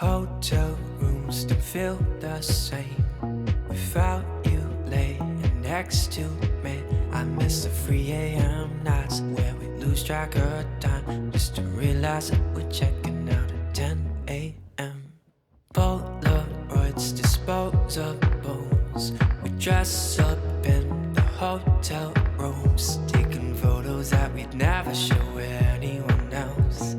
Hotel rooms don't feel the same without you laying next to me. I miss the 3 a.m. nights where we lose track of time just to realize that we're checking out at 10 a.m. Polaroids, disposables. We dress up in the hotel rooms, taking photos that we'd never show anyone else.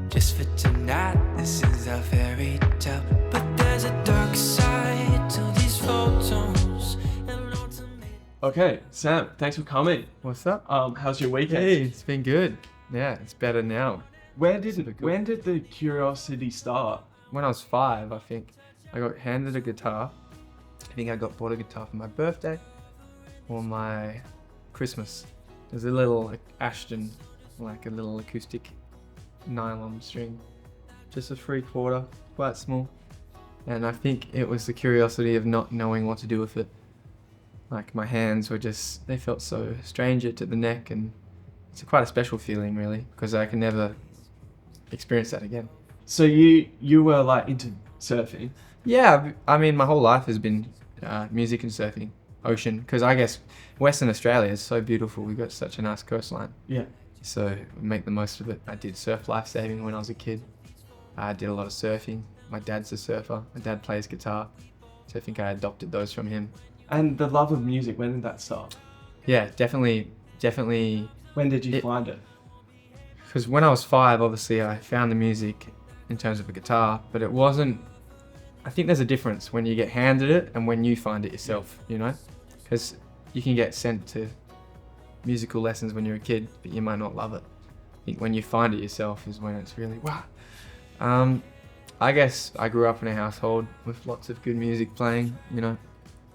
Just for tonight, this is our fairy tale. But there's a dark side to these photos. Okay, Sam, thanks for coming. What's up? How's your weekend? Hey, it's been good. Yeah, it's better now. When did the curiosity start? When I was 5, I think, I got handed a guitar. I think I got bought a guitar for my birthday or my Christmas. There's a little Ashton, like a little acoustic nylon string, just a 3/4, quite small. And I think it was the curiosity of not knowing what to do with it. Like my hands were just, they felt so stranger to the neck, and it's quite a special feeling really, because I can never experience that again. So you were like into surfing? Yeah, I mean my whole life has been music and surfing, ocean, because I guess Western Australia is so beautiful. We've got such a nice coastline. Yeah. So we make the most of it. I did surf lifesaving when I was a kid. I did a lot of surfing. My dad's a surfer. My dad plays guitar. So I think I adopted those from him. And the love of music, when did that start? Yeah, definitely. When did you find it? Because when I was 5, obviously I found the music in terms of a guitar, but it wasn't, I think there's a difference when you get handed it and when you find it yourself, you know? Because you can get sent to musical lessons when you're a kid, but you might not love it. I think when you find it yourself is when it's really, wow. I guess I grew up in a household with lots of good music playing, you know?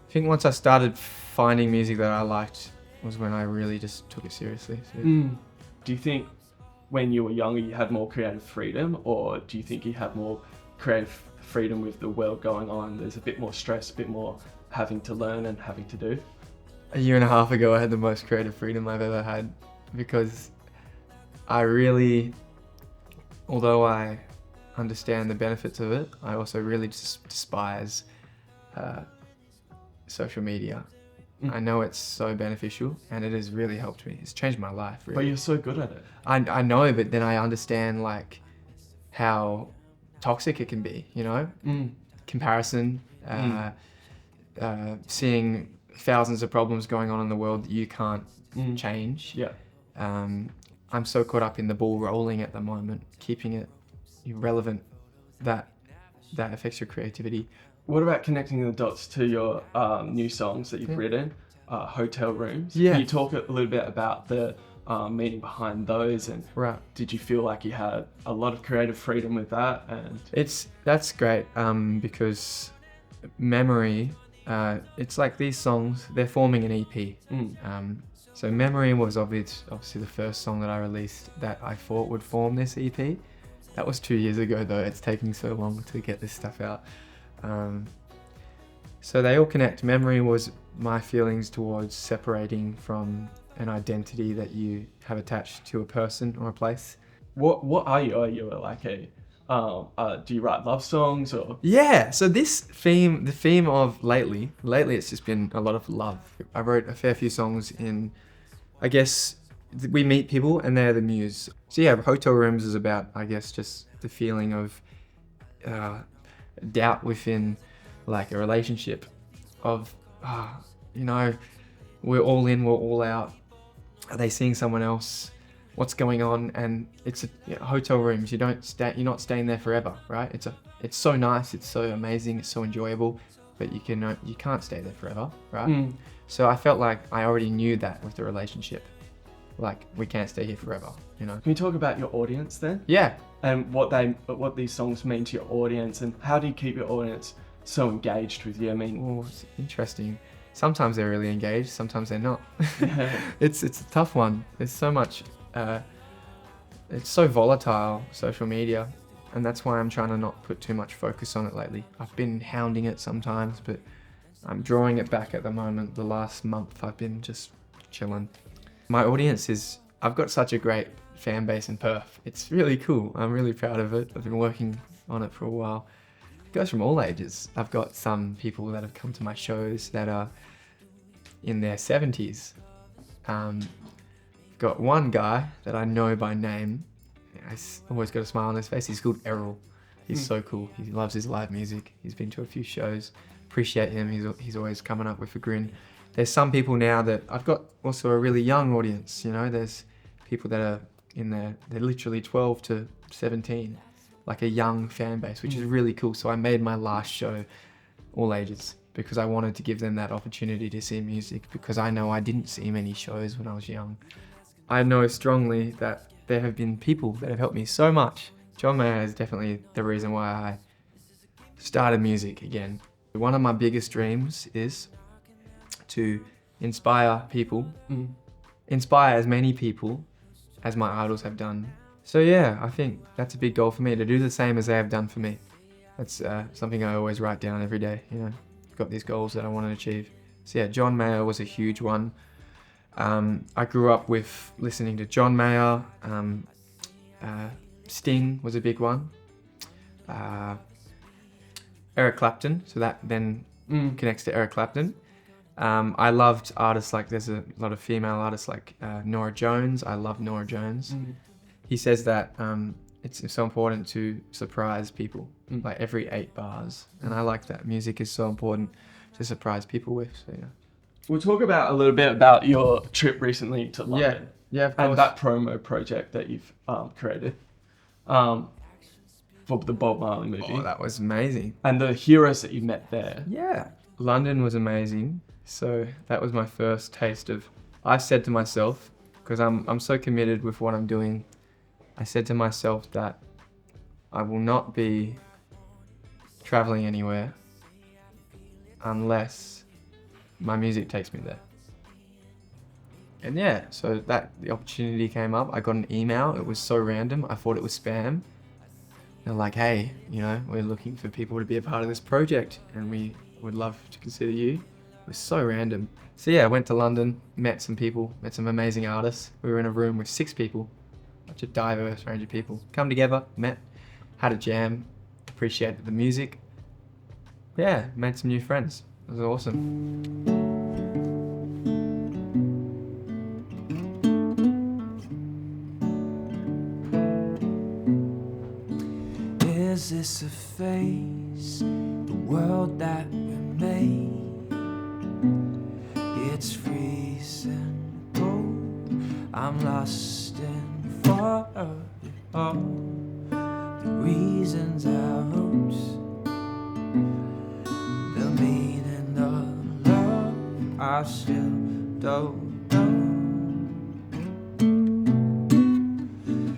I think once I started finding music that I liked was when I really just took it seriously. So. Do you think when you were younger you had more creative freedom, or do you think you had more creative freedom with the world going on? There's a bit more stress, a bit more having to learn and having to do? A year and a half ago I had the most creative freedom I've ever had, because I really, although I understand the benefits of it, I also really just despise social media. I know it's so beneficial and it has really helped me. It's changed my life, really. But you're so good at it. I know, but then I understand like how toxic it can be, you know? Comparison, seeing thousands of problems going on in the world that you can't change. Yeah. I'm so caught up in the ball rolling at the moment, keeping it relevant, that affects your creativity. What about connecting the dots to your new songs that you've written, Hotel Rooms? Yeah. Can you talk a little bit about the meaning behind those, and Right. did you feel like you had a lot of creative freedom with that? And That's great, because Memory, it's like these songs, they're forming an EP. So Memory was obviously the first song that I released that I thought would form this EP. That was 2 years ago though. It's taking so long to get this stuff out. So they all connect. Memory was my feelings towards separating from an identity that you have attached to a person or a place. what are you? Are you like a do you write love songs or? Yeah, so the theme of lately it's just been a lot of love. I wrote a fair few songs in, I guess, we meet people and they're the muse. So yeah, Hotel Rooms is about, I guess, just the feeling of doubt within like a relationship of, you know, we're all in, we're all out. Are they seeing someone else? What's going on? And it's hotel rooms. You're not staying there forever, right? It's so nice, it's so amazing, it's so enjoyable, but you can't stay there forever, right? So I felt like I already knew that with the relationship, like we can't stay here forever, you know. Can you talk about your audience then? Yeah. And what these songs mean to your audience, and how do you keep your audience so engaged with you? I mean, it's interesting. Sometimes they're really engaged, sometimes they're not. It's a tough one. There's so much. It's so volatile, social media, and that's why I'm trying to not put too much focus on it lately. I've been hounding it sometimes, but I'm drawing it back at the moment. The last month I've been just chilling. My audience is, I've got such a great fan base in Perth. It's really cool. I'm really proud of it. I've been working on it for a while. goes from all ages. I've got some people that have come to my shows that are in their 70s. I've got one guy that I know by name. Always got a smile on his face. He's called Errol. He's so cool. He loves his live music. He's been to a few shows. Appreciate him. He's always coming up with a grin. There's some people now that I've got also a really young audience. You know, there's people that are they're literally 12 to 17, like a young fan base, which is really cool. So I made my last show all ages because I wanted to give them that opportunity to see music, because I know I didn't see many shows when I was young. I know strongly that there have been people that have helped me so much. John Mayer is definitely the reason why I started music again. One of my biggest dreams is to inspire people, inspire as many people as my idols have done. So yeah, I think that's a big goal for me, to do the same as they have done for me. That's something I always write down every day. You know, I've got these goals that I want to achieve. So yeah, John Mayer was a huge one. I grew up with listening to John Mayer. Sting was a big one. Eric Clapton, so that then connects to Eric Clapton. I loved artists like, there's a lot of female artists like Norah Jones. I love Norah Jones. He says that it's so important to surprise people, like every 8 bars. And I like that. Music is so important to surprise people with, so yeah. We'll talk about a little bit about your trip recently to London. Yeah, of course. And that promo project that you've created for the Bob Marley movie. Oh, that was amazing. And the heroes that you met there. Yeah. London was amazing. So that was my first taste of, I said to myself, because I'm so committed with what I'm doing, I said to myself that I will not be traveling anywhere unless my music takes me there. And yeah, so the opportunity came up. I got an email. It was so random. I thought it was spam. They're like, hey, you know, we're looking for people to be a part of this project and we would love to consider you. It was so random. So yeah, I went to London, met some people, met some amazing artists. We were in a room with 6 people, such a diverse range of people. Come together, met, had a jam, appreciated the music. Yeah, made some new friends. It was awesome. Is this a phase, the world that we made? It's freezing cold, I'm lost in thought of it all. The reasons I wrote, the meaning of love, I still don't know.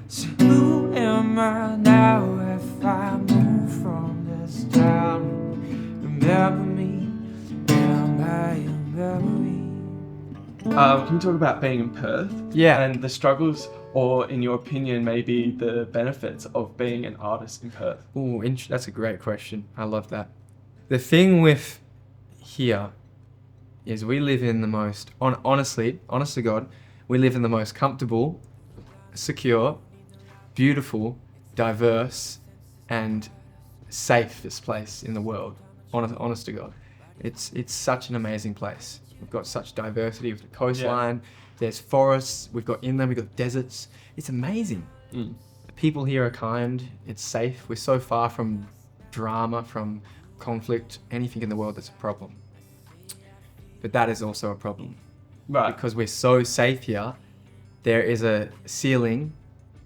So who am I now? If I move from this town, remember me, am I your memory? Can you talk about being in Perth? Yeah. And the struggles, or in your opinion, maybe the benefits of being an artist in Perth? Ooh, that's a great question. I love that. The thing with here is we live in the most, honest to God, we live in the most comfortable, secure, beautiful, diverse, and safest place in the world. Honest to God, it's such an amazing place. We've got such diversity with the coastline. There's forests. We've got inland. We've got deserts. It's amazing. The people here are kind. It's safe. We're so far from drama, from conflict, anything in the world that's a problem. But that is also a problem, Right. because we're so safe here. There is a ceiling,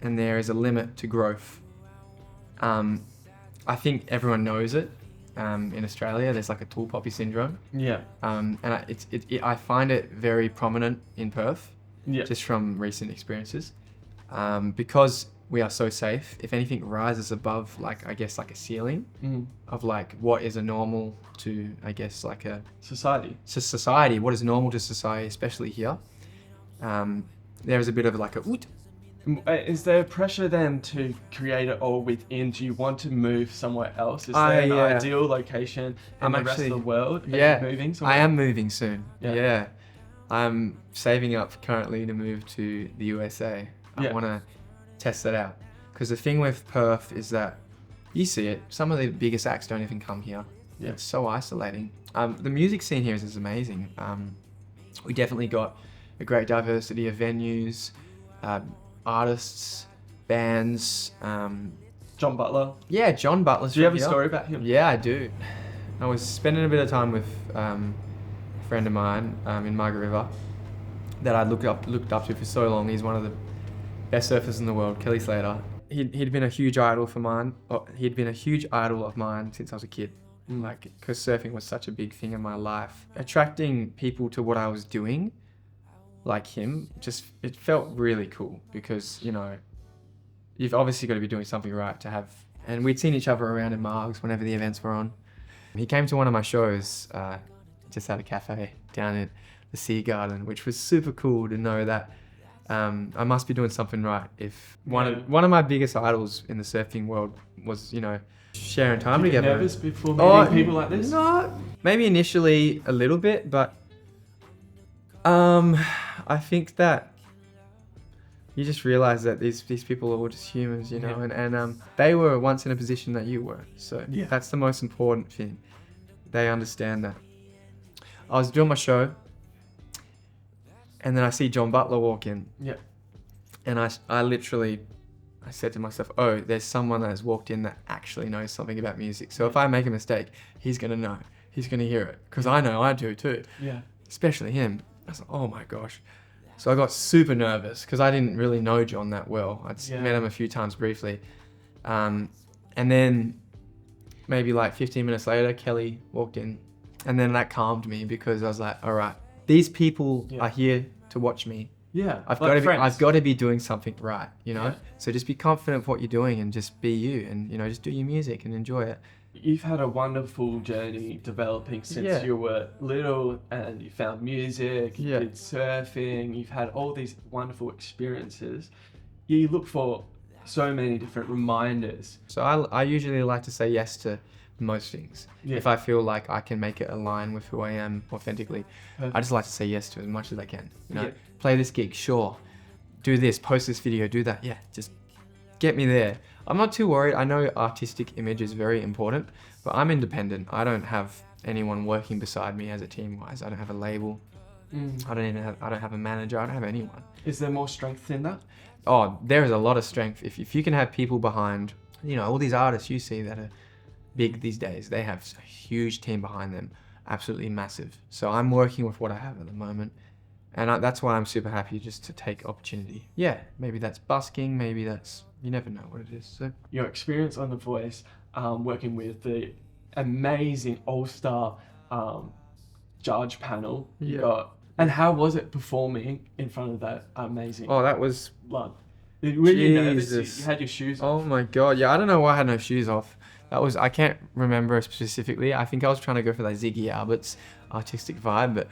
and there is a limit to growth. I think everyone knows it. In Australia, there's like a tall poppy syndrome. Yeah. And I find it very prominent in Perth, Yeah. just from recent experiences. Because we are so safe, if anything rises above, like, I guess, like a ceiling of like what is a normal to, I guess, like a Society. what is normal to society, especially here, there is a bit of like a oot. Is there pressure then to create it all within? Do you want to move somewhere else? Is there an ideal location in the rest of the world? Are you moving somewhere? I am moving soon. Yeah. Yeah. I'm saving up currently to move to the USA. I Yeah. want to test that out. Because the thing with Perth is that You see it. Some of the biggest acts don't even come here. Yeah. It's so isolating. The music scene here is amazing. We definitely got a great diversity of venues, artists, bands. John Butler. Yeah, John Butler's Do you have a from here. story about him? Yeah, I do. I was spending a bit of time with a friend of mine in Margaret River that I'd looked up to for so long. He's one of the best surfers in the world, Kelly Slater. He'd been a huge idol of mine since I was a kid. Like, because surfing was such a big thing in my life. Attracting people to what I was doing, like him, it felt really cool because, you know, you've obviously got to be doing something right to have. And we'd seen each other around in Margs whenever the events were on. He came to one of my shows, just at a cafe down in the Sea Garden, which was super cool to know that I must be doing something right. If one of my biggest idols in the surfing world was, you know, sharing time Did you together. get nervous before meeting people like this? No, maybe initially a little bit, but I think that you just realize that these people are all just humans, you know, and they were once in a position that you were. So that's the most important thing. They understand that. I was doing my show, and then I see John Butler walk in. Yeah. And I said to myself, oh, there's someone that has walked in that actually knows something about music. So if I make a mistake, he's going to know. He's going to hear it. Because I know I do too. Yeah. Especially him. I was like, oh my gosh. So I got super nervous because I didn't really know John that well. I'd met him a few times briefly. And then maybe like 15 minutes later, Kelly walked in. And then that calmed me because I was like, all right, these people are here to watch me. Yeah, I've got to be doing something right, you know? Yeah. So just be confident of what you're doing and just be you and, you know, just do your music and enjoy it. You've had a wonderful journey developing since you were little, and you found music, you did surfing, you've had all these wonderful experiences. You look for so many different reminders. So I usually like to say yes to most things. If I feel like I can make it align with who I am authentically, I just like to say yes to as much as I can. You know, play this gig, sure. Do this, post this video, do that. Yeah, just get me there. I'm not too worried. I know artistic image is very important, but I'm independent. I don't have anyone working beside me as a team-wise. I don't have a label. I don't have a manager. I don't have anyone. Is there more strength in that? Oh, there is a lot of strength. If you can have people behind, you know, all these artists you see that are big these days, they have a huge team behind them, absolutely massive. So I'm working with what I have at the moment, and that's why I'm super happy just to take opportunity. Yeah, maybe that's busking, maybe that's, you never know what it is. So your experience on The Voice, working with the amazing all-star judge panel you got, and how was it performing in front of that amazing? Oh, that was blood. Were you nervous? You had your shoes off. Oh my god, yeah, I don't know why I had no shoes off. I can't remember specifically. I think I was trying to go for that Ziggy Albert's artistic vibe, but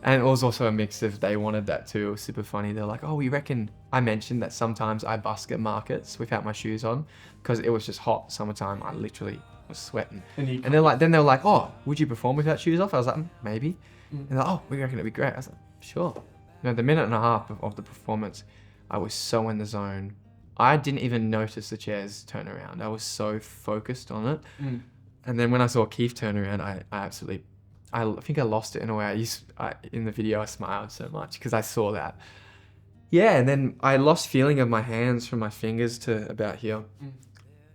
and it was also a mix of, they wanted that too. It was super funny. They're like, oh, we reckon, I mentioned that sometimes I busk at markets without my shoes on because it was just hot summertime. I literally was sweating. And they were like, oh, would you perform without shoes off? I was like, maybe. And they're like, oh, we reckon it'd be great. I was like, sure. You know, the minute and a half of the performance, I was so in the zone. I didn't even notice the chairs turn around. I was so focused on it. And then when I saw Keith turn around, I think I lost it in a way. In the video, I smiled so much because I saw that. Yeah, and then I lost feeling of my hands from my fingers to about here.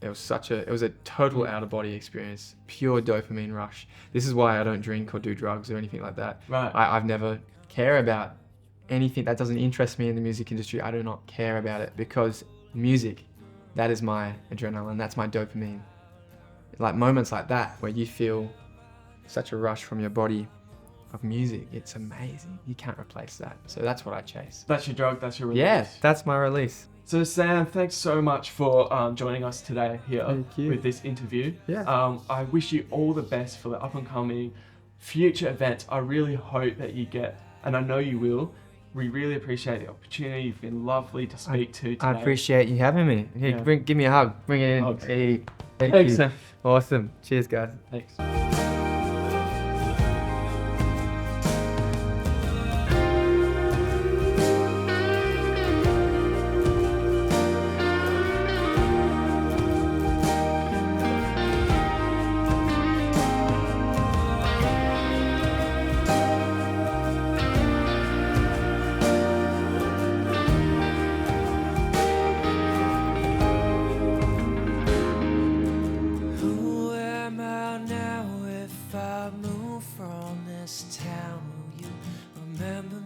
It was a total out of body experience, pure dopamine rush. This is why I don't drink or do drugs or anything like that. Right. I've never care about anything that doesn't interest me in the music industry. I do not care about it because music, that is my adrenaline, that's my dopamine. Like moments like that where you feel such a rush from your body of music, it's amazing. You can't replace that. So that's what I chase. That's your drug, that's your release. Yeah, that's my release. So Sam, thanks so much for joining us today here with this interview. Yeah. I wish you all the best for the up and coming future events. I really hope that you get, and I know you will. We really appreciate the opportunity. You've been lovely to speak to today. I appreciate you having me. Here, give me a hug. Bring it in. Hugs. Hey, Thanks, Sam. Awesome. Cheers, guys. Thanks. Remember